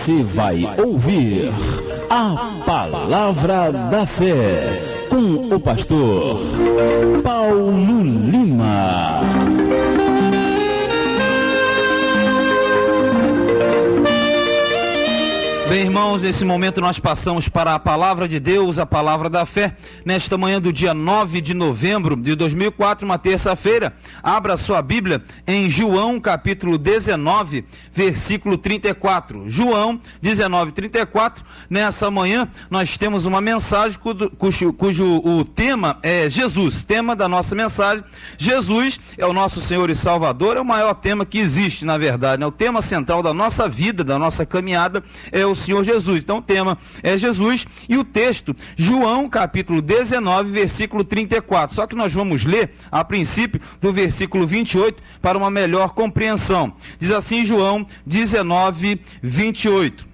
Você vai ouvir a Palavra da Fé com o pastor Paulo Lima. Bem, irmãos, nesse momento nós passamos para a Palavra de Deus, a Palavra da Fé, nesta manhã do dia 9 de novembro de 2004, uma terça-feira. Abra sua Bíblia em João, capítulo 19, versículo 34. João 19, 34. Nessa manhã nós temos uma mensagem cujo o tema é Jesus. Tema da nossa mensagem: Jesus é o nosso Senhor e Salvador. É o maior tema que existe, na verdade, né? O tema central da nossa vida, da nossa caminhada, é o Senhor Jesus. Então o tema é Jesus e o texto, João capítulo 19, versículo 34. Só que nós vamos ler a princípio do versículo 28 para uma melhor compreensão. Diz assim João 19, 28.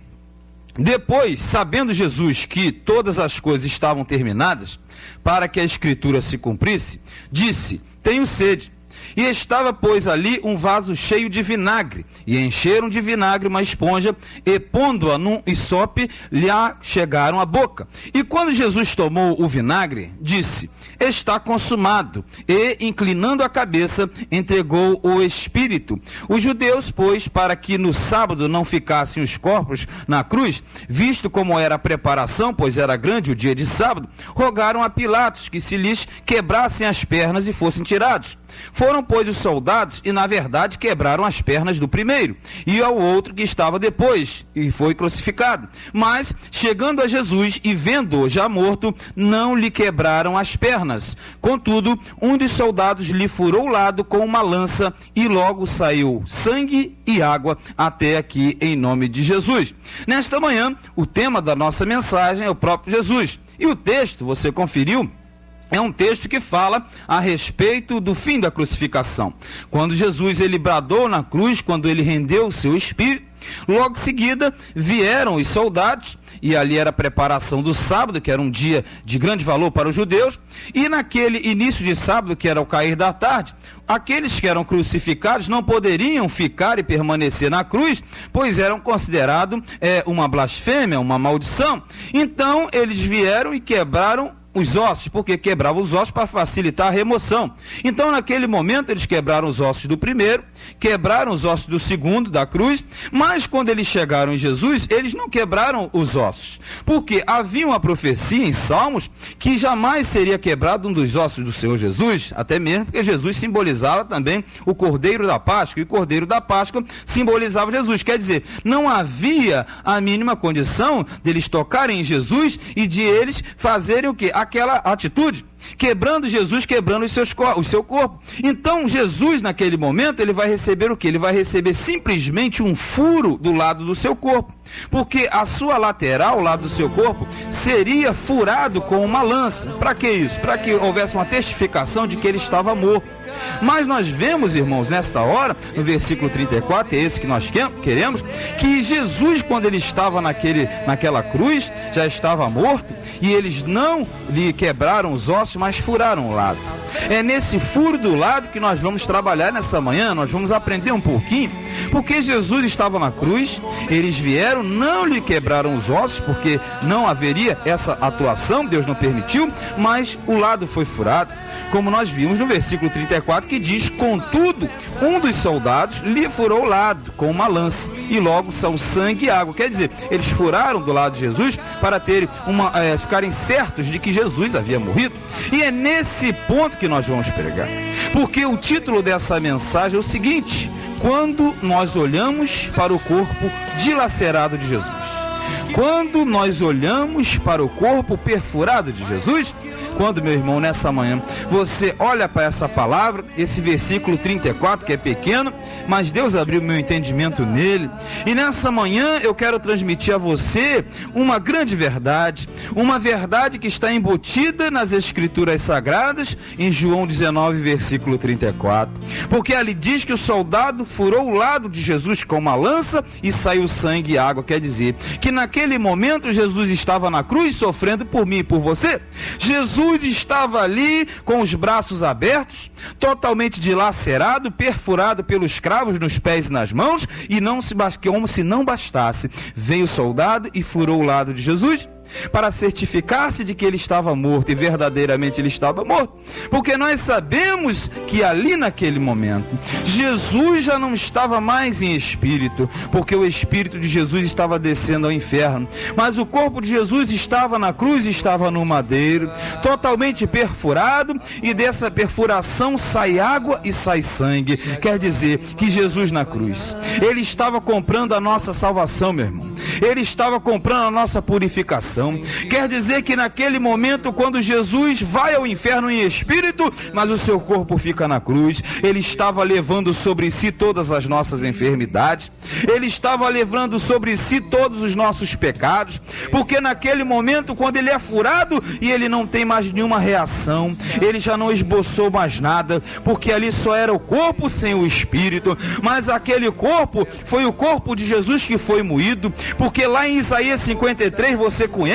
Depois, sabendo Jesus que todas as coisas estavam terminadas, para que a Escritura se cumprisse, disse: tenho sede. E estava, pois, ali um vaso cheio de vinagre, e encheram de vinagre uma esponja, e pondo-a num isope, lhe chegaram à boca. E quando Jesus tomou o vinagre, disse: está consumado, e, inclinando a cabeça, entregou o Espírito. Os judeus, pois, para que no sábado não ficassem os corpos na cruz, visto como era a preparação, pois era grande o dia de sábado, rogaram a Pilatos que se lhes quebrassem as pernas e fossem tirados. Foram, pois, os soldados e, na verdade, quebraram as pernas do primeiro e ao outro que estava depois, e foi crucificado. Mas, chegando a Jesus e vendo-o já morto, não lhe quebraram as pernas. Contudo, um dos soldados lhe furou o lado com uma lança, e logo saiu sangue e água até aqui, em nome de Jesus. Nesta manhã, o tema da nossa mensagem é o próprio Jesus. E o texto, você conferiu? É um texto que fala a respeito do fim da crucificação. Quando Jesus ele bradou na cruz, quando ele rendeu o seu espírito, logo em seguida vieram os soldados, e ali era a preparação do sábado, que era um dia de grande valor para os judeus, e naquele início de sábado, que era o cair da tarde, aqueles que eram crucificados não poderiam ficar e permanecer na cruz, pois eram considerados uma blasfêmia, uma maldição. Então eles vieram e quebraram os ossos, porque quebravam os ossos para facilitar a remoção. Então, naquele momento, eles quebraram os ossos do primeiro, quebraram os ossos do segundo, da cruz, mas quando eles chegaram em Jesus, eles não quebraram os ossos, porque havia uma profecia em Salmos que jamais seria quebrado um dos ossos do Senhor Jesus, até mesmo porque Jesus simbolizava também o Cordeiro da Páscoa, e o Cordeiro da Páscoa simbolizava Jesus. Quer dizer, não havia a mínima condição deles tocarem em Jesus e de eles fazerem o quê? Aquela atitude, quebrando Jesus, quebrando o seu corpo. Então Jesus naquele momento ele vai receber o que? Ele vai receber simplesmente um furo do lado do seu corpo, porque a sua lateral, o lado do seu corpo, seria furado com uma lança. Para que isso? Para que houvesse uma testificação de que ele estava morto. Mas nós vemos, irmãos, nesta hora, no versículo 34, é esse que nós queremos, que Jesus, quando ele estava naquela cruz, já estava morto, e eles não lhe quebraram os ossos, mas furaram o lado. É nesse furo do lado que nós vamos trabalhar nessa manhã, nós vamos aprender um pouquinho, porque Jesus estava na cruz, eles vieram, não lhe quebraram os ossos, porque não haveria essa atuação, Deus não permitiu, mas o lado foi furado, como nós vimos no versículo 34, que diz: contudo, um dos soldados lhe furou o lado com uma lança, e logo são sangue e água. Quer dizer, eles furaram do lado de Jesus para ficarem certos de que Jesus havia morrido. E é nesse ponto que nós vamos pregar, porque o título dessa mensagem é o seguinte: quando nós olhamos para o corpo dilacerado de Jesus. Quando nós olhamos para o corpo perfurado de Jesus, quando, meu irmão, nessa manhã, você olha para essa palavra, esse versículo 34, que é pequeno, mas Deus abriu meu entendimento nele, e nessa manhã eu quero transmitir a você uma grande verdade, uma verdade que está embutida nas Escrituras Sagradas, em João 19, versículo 34, porque ali diz que o soldado furou o lado de Jesus com uma lança e saiu sangue e água. Quer dizer, que naquele momento Jesus estava na cruz sofrendo por mim e por você. Jesus Jesus estava ali com os braços abertos, totalmente dilacerado, perfurado pelos cravos nos pés e nas mãos, e como se não bastasse, veio o soldado e furou o lado de Jesus, para certificar-se de que ele estava morto, e verdadeiramente ele estava morto, porque nós sabemos que ali naquele momento, Jesus já não estava mais em espírito, porque o espírito de Jesus estava descendo ao inferno, mas o corpo de Jesus estava na cruz, estava no madeiro, totalmente perfurado, e dessa perfuração sai água e sai sangue. Quer dizer que Jesus na cruz, ele estava comprando a nossa salvação, meu irmão, ele estava comprando a nossa purificação. Quer dizer que naquele momento, quando Jesus vai ao inferno em espírito, mas o seu corpo fica na cruz, ele estava levando sobre si todas as nossas enfermidades, ele estava levando sobre si todos os nossos pecados, porque naquele momento, quando ele é furado e ele não tem mais nenhuma reação, ele já não esboçou mais nada, porque ali só era o corpo sem o espírito, mas aquele corpo foi o corpo de Jesus que foi moído, porque lá em Isaías 53, você conhece,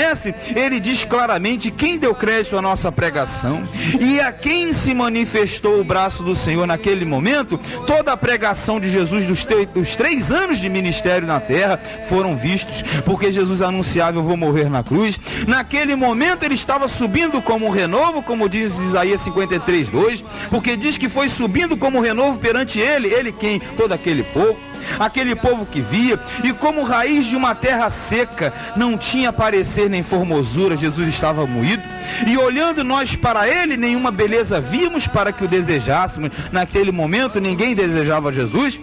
ele diz claramente quem deu crédito à nossa pregação e a quem se manifestou o braço do Senhor naquele momento. Toda a pregação de Jesus dos 3 anos de ministério na terra foram vistos, porque Jesus anunciava: eu vou morrer na cruz. Naquele momento ele estava subindo como um renovo, como diz Isaías 53:2, porque diz que foi subindo como um renovo perante ele quem? Todo aquele povo que via, e como raiz de uma terra seca, não tinha parecer nem formosura, Jesus estava moído, e olhando nós para ele, nenhuma beleza víamos para que o desejássemos. Naquele momento ninguém desejava Jesus,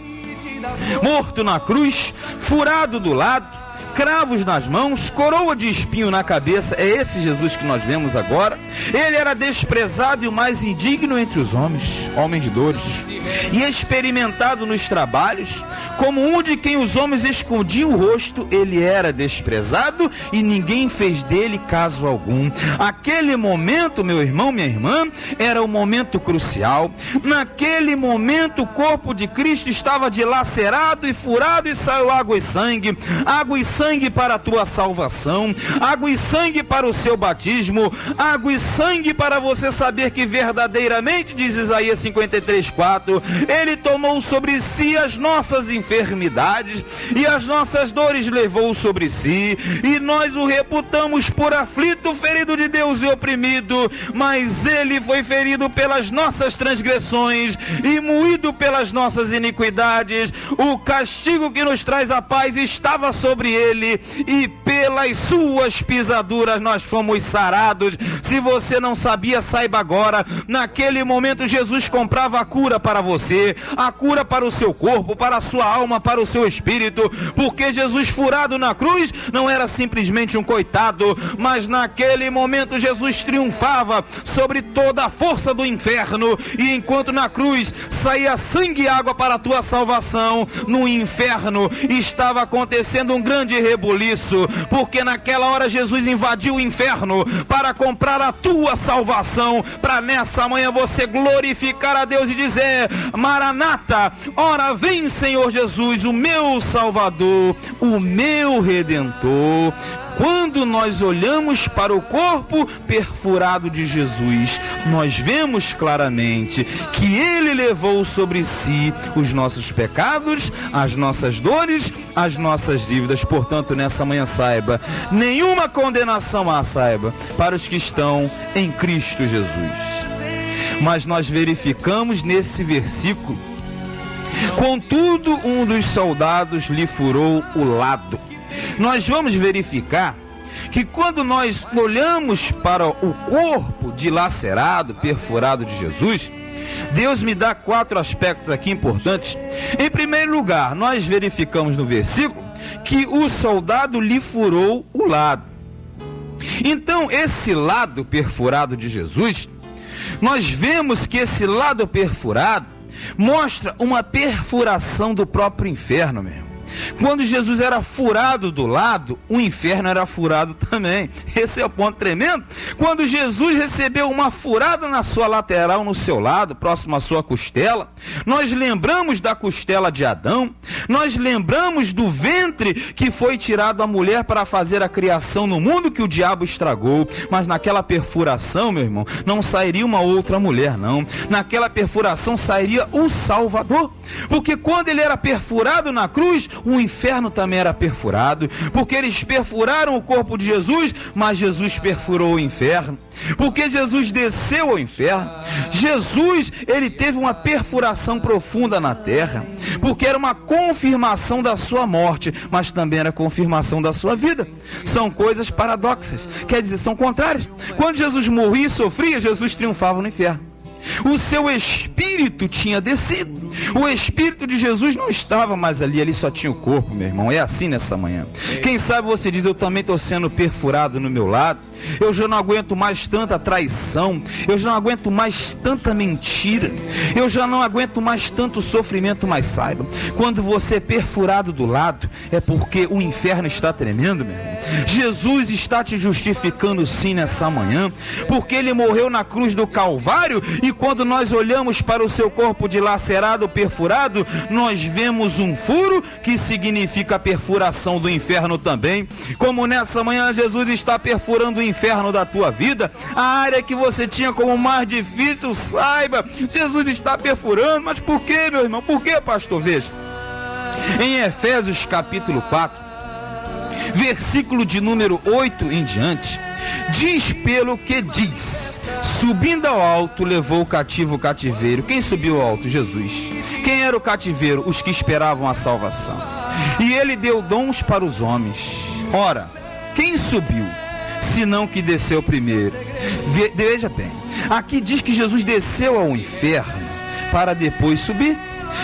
morto na cruz, furado do lado, cravos nas mãos, coroa de espinho na cabeça. É esse Jesus que nós vemos agora. Ele era desprezado e o mais indigno entre os homens, homem de dores, e experimentado nos trabalhos, como um de quem os homens escondiam o rosto. Ele era desprezado e ninguém fez dele caso algum. Aquele momento, meu irmão, minha irmã, era um momento crucial. Naquele momento o corpo de Cristo estava dilacerado e furado, e saiu água e sangue para a tua salvação, água e sangue para o seu batismo, água e sangue para você saber que verdadeiramente, diz Isaías 53:4, ele tomou sobre si as nossas enfermidades e as nossas dores levou sobre si, e nós o reputamos por aflito, ferido de Deus e oprimido, mas ele foi ferido pelas nossas transgressões e moído pelas nossas iniquidades. O castigo que nos traz a paz estava sobre ele, e pelas suas pisaduras nós fomos sarados. Se você não sabia, saiba agora. Naquele momento Jesus comprava a cura para você, a cura para o seu corpo, para a sua alma, para o seu espírito, porque Jesus furado na cruz não era simplesmente um coitado, mas naquele momento Jesus triunfava sobre toda a força do inferno, e enquanto na cruz saía sangue e água para a tua salvação, no inferno estava acontecendo um grande rebuliço, porque naquela hora Jesus invadiu o inferno para comprar a tua salvação, para nessa manhã você glorificar a Deus e dizer: Maranata, ora vem Senhor Jesus, o meu Salvador, o meu Redentor. Quando nós olhamos para o corpo perfurado de Jesus, nós vemos claramente que ele levou sobre si os nossos pecados, as nossas dores, as nossas dívidas. Portanto, nessa manhã saiba, nenhuma condenação há, saiba, para os que estão em Cristo Jesus. Mas nós verificamos nesse versículo: contudo, um dos soldados lhe furou o lado. Nós vamos verificar que quando nós olhamos para o corpo dilacerado, perfurado de Jesus, Deus me dá 4 aspectos aqui importantes. Em primeiro lugar, nós verificamos no versículo que o soldado lhe furou o lado. Então, esse lado perfurado de Jesus, nós vemos que esse lado perfurado mostra uma perfuração do próprio inferno mesmo. Quando Jesus era furado do lado, o inferno era furado também. Esse é o ponto tremendo. Quando Jesus recebeu uma furada na sua lateral, no seu lado, próximo à sua costela, nós lembramos da costela de Adão, nós lembramos do ventre que foi tirado a mulher para fazer a criação no mundo que o diabo estragou. Mas naquela perfuração, meu irmão, não sairia uma outra mulher, não. Naquela perfuração sairia o Salvador. Porque quando ele era perfurado na cruz, o inferno também era perfurado. Porque eles perfuraram o corpo de Jesus, mas Jesus perfurou o inferno. Porque Jesus desceu ao inferno. Jesus, ele teve uma perfuração profunda na terra, porque era uma confirmação da sua morte, mas também era confirmação da sua vida. São coisas paradoxas, quer dizer, são contrárias. Quando Jesus morria e sofria, Jesus triunfava no inferno. O seu espírito tinha descido. O espírito de Jesus não estava mais ali, ali só tinha o corpo, meu irmão. É assim nessa manhã. Quem sabe você diz: eu também estou sendo perfurado no meu lado. Eu já não aguento mais tanta traição. Eu já não aguento mais tanta mentira. Eu já não aguento mais tanto sofrimento. Mas saiba, quando você é perfurado do lado, é porque o inferno está tremendo, meu irmão. Jesus está te justificando sim nessa manhã, porque ele morreu na cruz do Calvário. E quando nós olhamos para o seu corpo dilacerado, perfurado, nós vemos um furo, que significa a perfuração do inferno também. Como nessa manhã Jesus está perfurando o inferno da tua vida, a área que você tinha como mais difícil, saiba, Jesus está perfurando. Mas por que, meu irmão? Por que, pastor? Veja, em Efésios capítulo 4, versículo de número 8 em diante, diz pelo que diz: subindo ao alto, levou o cativo o cativeiro. Quem subiu ao alto? Jesus. Quem era o cativeiro? Os que esperavam a salvação. E ele deu dons para os homens. Ora, quem subiu, senão que desceu primeiro? Veja bem, aqui diz que Jesus desceu ao inferno para depois subir.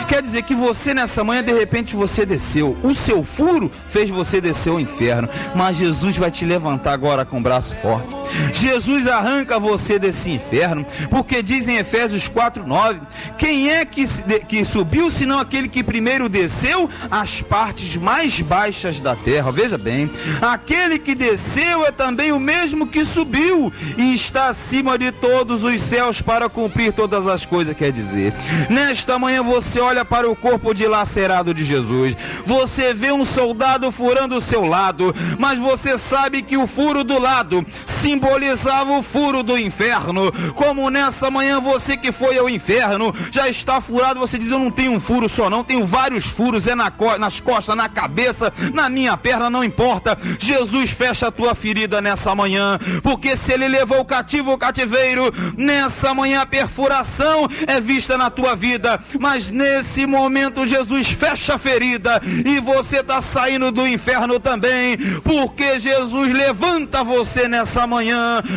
Quer dizer que você nessa manhã, de repente você desceu, o seu furo fez você descer ao inferno, mas Jesus vai te levantar agora com o braço forte. Jesus arranca você desse inferno, porque diz em Efésios 4:9, quem é que subiu, senão aquele que primeiro desceu às partes mais baixas da terra? Veja bem, aquele que desceu é também o mesmo que subiu e está acima de todos os céus para cumprir todas as coisas. Quer dizer, nesta manhã você olha para o corpo dilacerado de Jesus, você vê um soldado furando o seu lado, mas você sabe que o furo do lado simbolizava o furo do inferno. Como nessa manhã você que foi ao inferno já está furado, você diz: eu não tenho um furo só não, tenho vários furos, é nas costas, na cabeça, na minha perna, não importa. Jesus fecha a tua ferida nessa manhã, porque se ele levou o cativo o cativeiro, nessa manhã a perfuração é vista na tua vida, mas nesse momento Jesus fecha a ferida e você está saindo do inferno também, porque Jesus levanta você nessa manhã,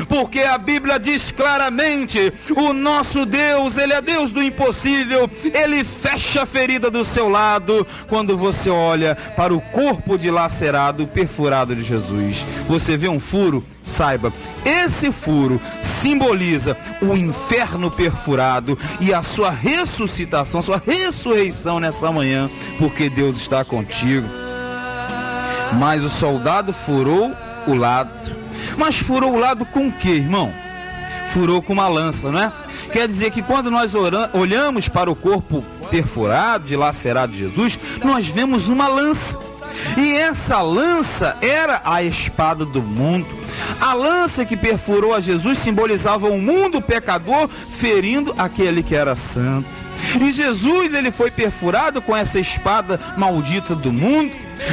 porque a Bíblia diz claramente: o nosso Deus, ele é Deus do impossível. Ele fecha a ferida do seu lado quando você olha para o corpo dilacerado, perfurado de Jesus. Você vê um furo? Saiba, esse furo simboliza o inferno perfurado e a sua ressuscitação, sua ressurreição nessa manhã, porque Deus está contigo. Mas o soldado furou o lado. Mas furou o lado com o que, irmão? Furou com uma lança, não é? Quer dizer que quando nós olhamos para o corpo perfurado, dilacerado de Jesus, nós vemos uma lança. E essa lança era a espada do mundo. A lança que perfurou a Jesus simbolizava o mundo pecador, ferindo aquele que era santo. E Jesus, ele foi perfurado com essa espada maldita do mundo.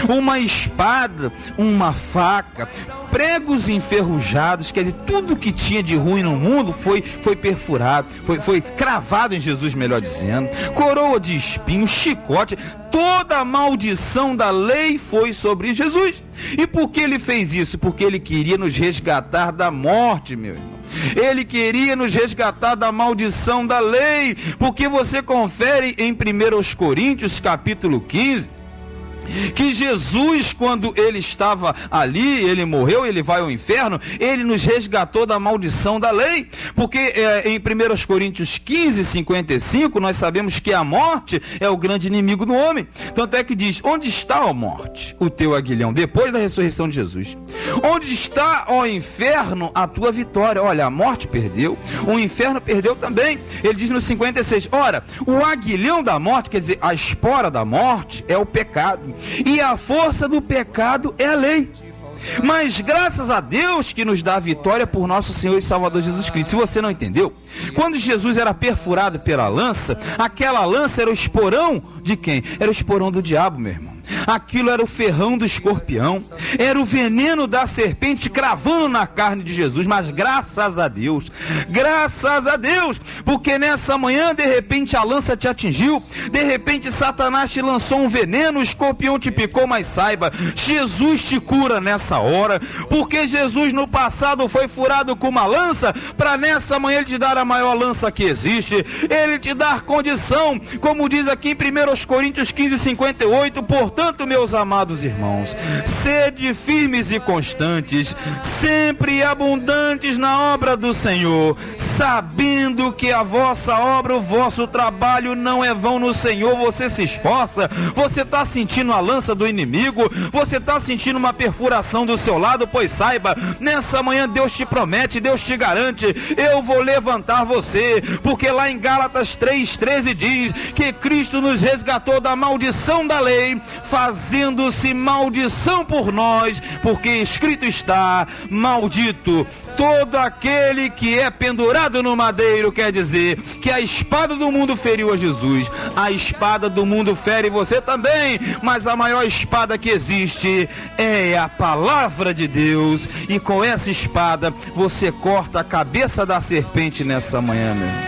Uma espada, uma faca, pregos enferrujados, quer dizer, tudo que tinha de ruim no mundo foi perfurado, foi cravado em Jesus, melhor dizendo. Coroa de espinhos, chicote, toda a maldição da lei foi sobre Jesus. E por que ele fez isso? Porque ele queria nos resgatar da morte, meu irmão. Ele queria nos resgatar da maldição da lei, porque você confere em 1 Coríntios capítulo 15, que Jesus, quando ele estava ali, ele morreu, ele vai ao inferno, ele nos resgatou da maldição da lei, porque em 1 Coríntios 15, 55, nós sabemos que a morte é o grande inimigo do homem. Tanto é que diz: onde está, ó morte, o teu aguilhão, depois da ressurreição de Jesus? Onde está, ó inferno, a tua vitória? Olha, a morte perdeu, o inferno perdeu também. Ele diz no 56, ora, o aguilhão da morte, quer dizer, a espora da morte é o pecado, e a força do pecado é a lei. Mas graças a Deus que nos dá a vitória por nosso Senhor e Salvador Jesus Cristo. Se você não entendeu, quando Jesus era perfurado pela lança, aquela lança era o esporão de quem? Era o esporão do diabo, meu irmão. Aquilo era o ferrão do escorpião, era o veneno da serpente cravando na carne de Jesus. Mas graças a Deus, porque nessa manhã de repente a lança te atingiu, de repente Satanás te lançou um veneno, o escorpião te picou, mas saiba, Jesus te cura nessa hora, porque Jesus no passado foi furado com uma lança, para nessa manhã ele te dar a maior lança que existe, ele te dar condição, como diz aqui em 1 Coríntios 15, 58, portanto, meus amados irmãos, sede firmes e constantes, sempre abundantes na obra do Senhor, sabendo que a vossa obra, o vosso trabalho não é vão no Senhor. Você se esforça, você está sentindo a lança do inimigo, você está sentindo uma perfuração do seu lado, pois saiba, nessa manhã Deus te promete, Deus te garante, eu vou levantar você, porque lá em Gálatas 3:13 diz que Cristo nos resgatou da maldição da lei, fazendo-se maldição por nós, porque escrito está, maldito todo aquele que é pendurado no madeiro. Quer dizer que a espada do mundo feriu a Jesus, a espada do mundo fere você também, mas a maior espada que existe é a palavra de Deus, e com essa espada você corta a cabeça da serpente nessa manhã, meu irmão.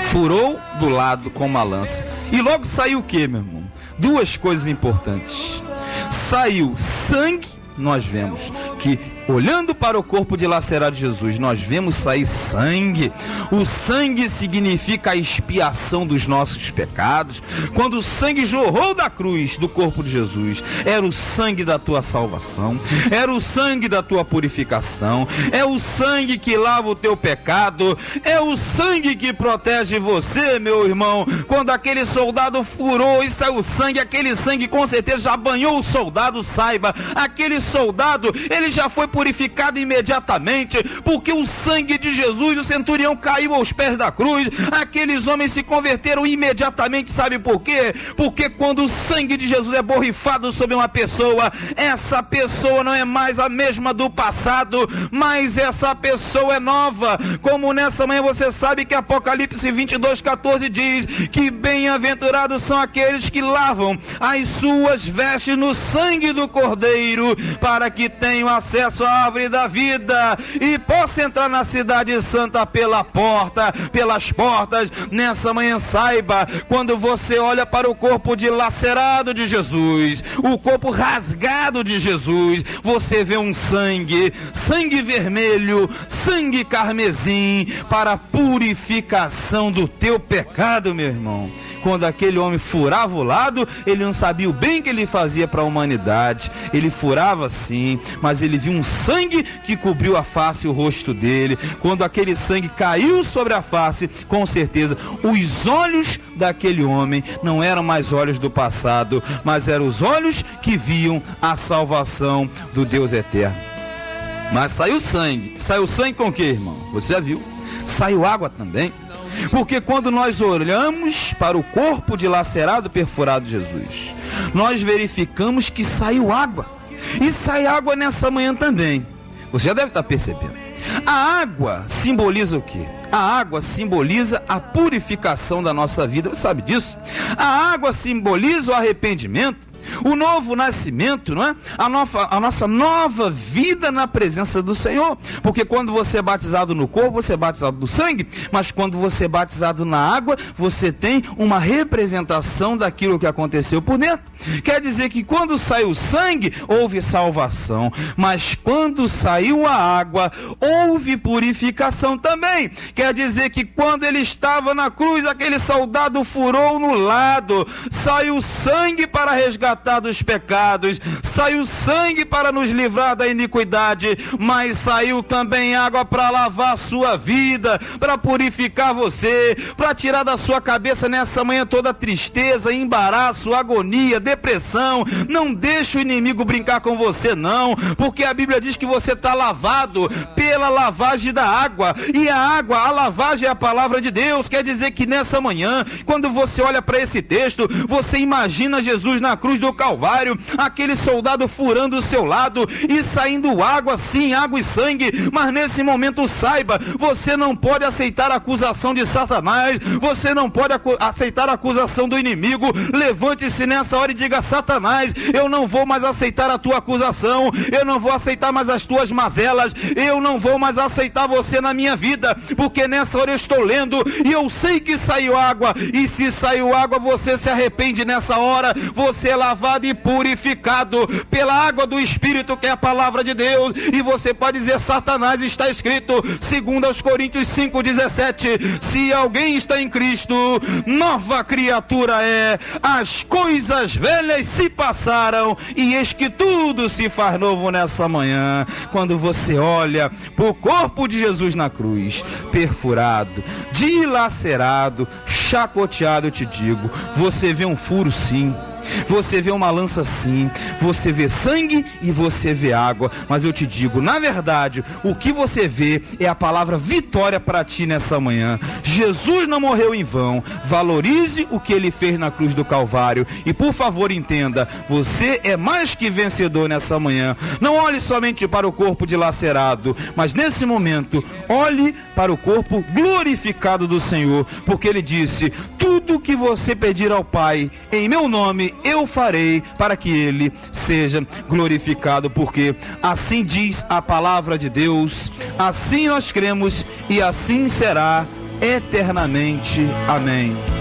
Furou do lado com uma lança, e logo saiu o que, meu irmão? Duas coisas importantes. Saiu sangue. Nós vemos que, olhando para o corpo dilacerado de Jesus, nós vemos sair sangue. O sangue significa a expiação dos nossos pecados. Quando o sangue jorrou da cruz do corpo de Jesus, era o sangue da tua salvação, era o sangue da tua purificação, é o sangue que lava o teu pecado, é o sangue que protege você, meu irmão. Quando aquele soldado furou e saiu sangue, aquele sangue com certeza já banhou o soldado. Saiba, aquele soldado, ele já foi purificado imediatamente, porque o sangue de Jesus, o centurião caiu aos pés da cruz, aqueles homens se converteram imediatamente. Sabe por quê? Porque quando o sangue de Jesus é borrifado sobre uma pessoa, essa pessoa não é mais a mesma do passado, mas essa pessoa é nova. Como nessa manhã você sabe que Apocalipse 22:14 diz que bem-aventurados são aqueles que lavam as suas vestes no sangue do Cordeiro, para que tenham acesso à árvore da vida e possam entrar na cidade santa pelas portas. Nessa manhã saiba, quando você olha para o corpo dilacerado de Jesus, o corpo rasgado de Jesus, você vê um sangue vermelho, sangue carmesim, para a purificação do teu pecado, meu irmão. Quando aquele homem furava o lado, ele não sabia o bem que ele fazia para a humanidade. Ele furava sim, mas ele viu um sangue que cobriu a face e o rosto dele. Quando aquele sangue caiu sobre a face, com certeza, os olhos daquele homem não eram mais olhos do passado, mas eram os olhos que viam a salvação do Deus eterno. Mas saiu sangue com o que, irmão? Você já viu? Saiu água também. Porque quando nós olhamos para o corpo dilacerado, perfurado de Jesus, nós verificamos que saiu água. E sai água nessa manhã também. Você já deve estar percebendo. A água simboliza o quê? A água simboliza a purificação da nossa vida. Você sabe disso? A água simboliza o arrependimento, o novo nascimento, não é? A nossa nova vida na presença do Senhor. Porque quando você é batizado no corpo, você é batizado no sangue, mas quando você é batizado na água, você tem uma representação daquilo que aconteceu por dentro. Quer dizer que quando saiu o sangue, houve salvação, mas quando saiu a água, houve purificação também. Quer dizer que quando ele estava na cruz, aquele soldado furou no lado, saiu sangue para resgatar resgatar dos pecados, saiu sangue para nos livrar da iniquidade, mas saiu também água para lavar a sua vida, para purificar você, para tirar da sua cabeça nessa manhã toda tristeza, embaraço, agonia, depressão. Não deixe o inimigo brincar com você não, porque a Bíblia diz que você está lavado pela lavagem da água, e a água, a lavagem é a palavra de Deus. Quer dizer que nessa manhã, quando você olha para esse texto, você imagina Jesus na cruz do Calvário, aquele soldado furando o seu lado e saindo água, sim, água e sangue. Mas nesse momento saiba, você não pode aceitar a acusação de Satanás, você não pode aceitar a acusação do inimigo. Levante-se nessa hora e diga: Satanás, eu não vou mais aceitar a tua acusação, eu não vou aceitar mais as tuas mazelas, eu não vou mais aceitar você na minha vida, porque nessa hora eu estou lendo e eu sei que saiu água, e se saiu água, você se arrepende nessa hora, você é lavado e purificado pela água do Espírito, que é a palavra de Deus. E você pode dizer: Satanás, está escrito, 2 Coríntios 5,17, se alguém está em Cristo, nova criatura é, as coisas velhas se passaram, e eis que tudo se faz novo nessa manhã. Quando você olha para o corpo de Jesus na cruz, perfurado, dilacerado, chacoteado, eu te digo, você vê um furo sim, você vê uma lança sim, você vê sangue e você vê água, mas eu te digo, na verdade, o que você vê é a palavra vitória para ti nessa manhã. Jesus não morreu em vão. Valorize o que ele fez na cruz do Calvário, e por favor entenda, você é mais que vencedor nessa manhã. Não olhe somente para o corpo dilacerado, mas nesse momento, olhe para o corpo glorificado do Senhor, porque ele disse: tudo que você pedir ao Pai em meu nome, eu farei, para que ele seja glorificado, porque assim diz a palavra de Deus, assim nós cremos e assim será eternamente. Amém.